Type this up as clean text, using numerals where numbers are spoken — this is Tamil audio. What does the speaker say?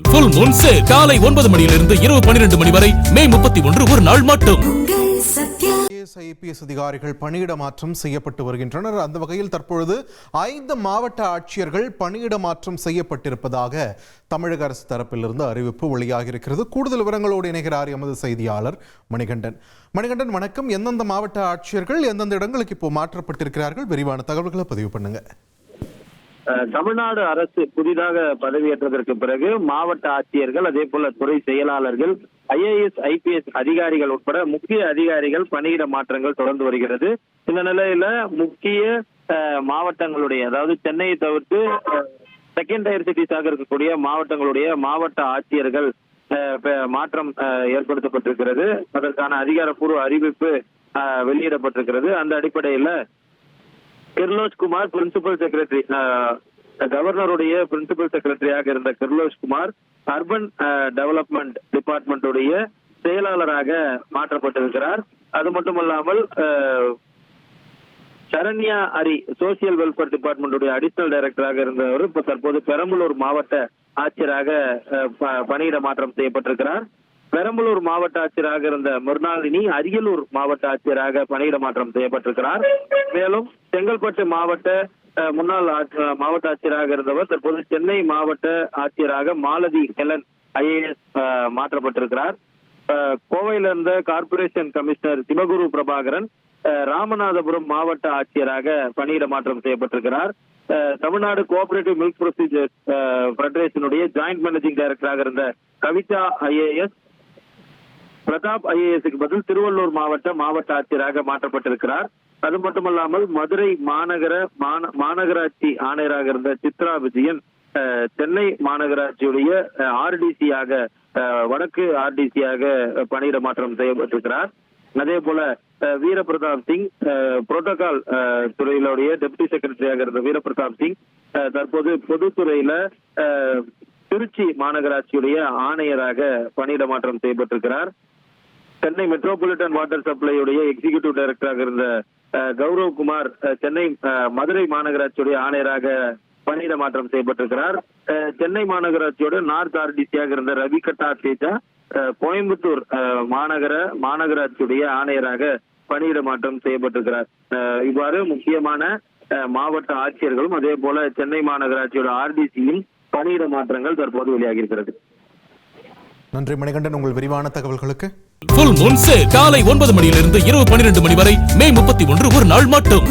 Full Moon Sale காலை 9 மணியிலிருந்து இரவு 12 மணி வரை மே 31 ஒரு நாள் மட்டும். IPS அதிகாரிகள் பணியிட மாற்றம் செய்யப்பட்டு வருகின்றனர். அந்த வகையில் தற்பொழுது 5 மாவட்ட ஆட்சியர்கள் பணியிட மாற்றம் செய்யப்பட்டிருப்பதாக தமிழக அரசு தரப்பிலிருந்து அறிவிப்பு வெளியாகி இருக்கிறது. கூடுதல் விவரங்களோடு இணைகிறார் எமது செய்தியாளர் மணிகண்டன். மணிகண்டன் வணக்கம். எந்தெந்த மாவட்ட ஆட்சியர்கள் எந்தெந்த இடங்களுக்கு இப்போ மாற்றப்பட்டிருக்கிறார்கள்? விரிவான தகவல்களை பதிவு பண்ணுங்க. தமிழ்நாடு அரசு புதிதாக பதவியேற்றதற்கு பிறகு மாவட்ட ஆட்சியர்கள், அதே போல துறை செயலாளர்கள், IAS IPS அதிகாரிகள் உட்பட முக்கிய அதிகாரிகள் பணியிட மாற்றங்கள் தொடர்ந்து வருகிறது. இந்த நிலையில முக்கிய மாவட்டங்களுடைய, அதாவது சென்னையை தவிர்த்து செகண்ட் டயர் சிட்டிஸாக இருக்கக்கூடிய மாவட்டங்களுடைய மாவட்ட ஆட்சியர்கள் மாற்றம் ஏற்படுத்தப்பட்டிருக்கிறது. அதற்கான அதிகாரப்பூர்வ அறிவிப்பு வெளியிடப்பட்டிருக்கிறது. அந்த அடிப்படையில் கிர்லோஷ் குமார் பிரின்சிபல் செக்ரட்டரி, கவர்னருடைய பிரின்சிபல் செக்ரட்டரியாக இருந்த கிர்லோஷ் குமார் அர்பன் டெவலப்மெண்ட் டிபார்ட்மெண்ட்டுடைய செயலாளராக மாற்றப்பட்டிருக்கிறார். அது மட்டுமல்லாமல் சரண்யா அரி சோசியல் வெல்ஃபேர் டிபார்ட்மெண்ட்டுடைய அடிஷனல் டைரக்டராக இருந்தவர் இப்ப தற்போது பெரம்பலூர் மாவட்ட ஆட்சியராக பணியிட மாற்றம் செய்யப்பட்டிருக்கிறார். பெரம்பலூர் மாவட்ட ஆட்சியராக இருந்த மிருணாளினி அரியலூர் மாவட்ட ஆட்சியராக பணியிட மாற்றம் செய்யப்பட்டிருக்கிறார். மேலும் செங்கல்பட்டு மாவட்ட முன்னாள் மாவட்ட ஆட்சியராக இருந்தவர் தற்போது சென்னை மாவட்ட ஆட்சியராக மாலதி ஹெலன் IAS மாற்றப்பட்டிருக்கிறார். கோவையில இருந்த கார்பரேஷன் கமிஷனர் சிவகுரு பிரபாகரன் ராமநாதபுரம் மாவட்ட ஆட்சியராக பணியிட மாற்றம் செய்யப்பட்டிருக்கிறார். தமிழ்நாடு கோஆபரேட்டிவ் மில்க் ப்ரொசீஜர் ஃபெடரேஷனுடைய ஜாயிண்ட் மேனேஜிங் டைரக்டராக இருந்த கவிதா IAS பிரதாப் IASக்கு பதில் திருவள்ளூர் மாவட்ட ஆட்சியராக மாற்றப்பட்டிருக்கிறார். அது மட்டுமல்லாமல் மதுரை மாநகராட்சி ஆணையராக இருந்த சித்ரா விஜயன் சென்னை மாநகராட்சியுடைய RDC-யாக வடக்கு RDC-யாக பணியிட மாற்றம் செய்யப்பட்டிருக்கிறார். அதே போல வீரபிரதாப் சிங் புரோட்டோகால் துறையிலுடைய டெப்டி செக்ரட்டரியாக இருந்த வீரபிரதாப் சிங் தற்போது பொதுத்துறையில திருச்சி மாநகராட்சியுடைய ஆணையராக பணியிட மாற்றம் செய்யப்பட்டிருக்கிறார். சென்னை மெட்ரோபாலிட்டன் வாட்டர் சப்ளையுடைய எக்ஸிகியூட்டிவ் டைரக்டராக இருந்த கௌரவ் குமார் சென்னை மதுரை மாநகராட்சியுடைய ஆணையராக பணியிட மாற்றம் செய்யப்பட்டிருக்கிறார். சென்னை மாநகராட்சியோட நார்த் RDC-யாக இருந்த ரவி கட்டா தேஜா கோயம்புத்தூர் மாநகராட்சியுடைய ஆணையராக பணியிட மாற்றம் செய்யப்பட்டிருக்கிறார். இவ்வாறு முக்கியமான மாவட்ட ஆட்சியர்களும் அதே போல சென்னை மாநகராட்சியோட RDC-யும் பணியிட மாற்றங்கள் தற்போது வெளியாகி இருக்கிறது. நன்றி மணிகண்டன், உங்கள் விரிவான தகவல்களுக்கு. Full Moon Sale காலை 9 மணியிலிருந்து இரவு 12 மணி வரை மே 31 ஒரு நாள் மட்டும்.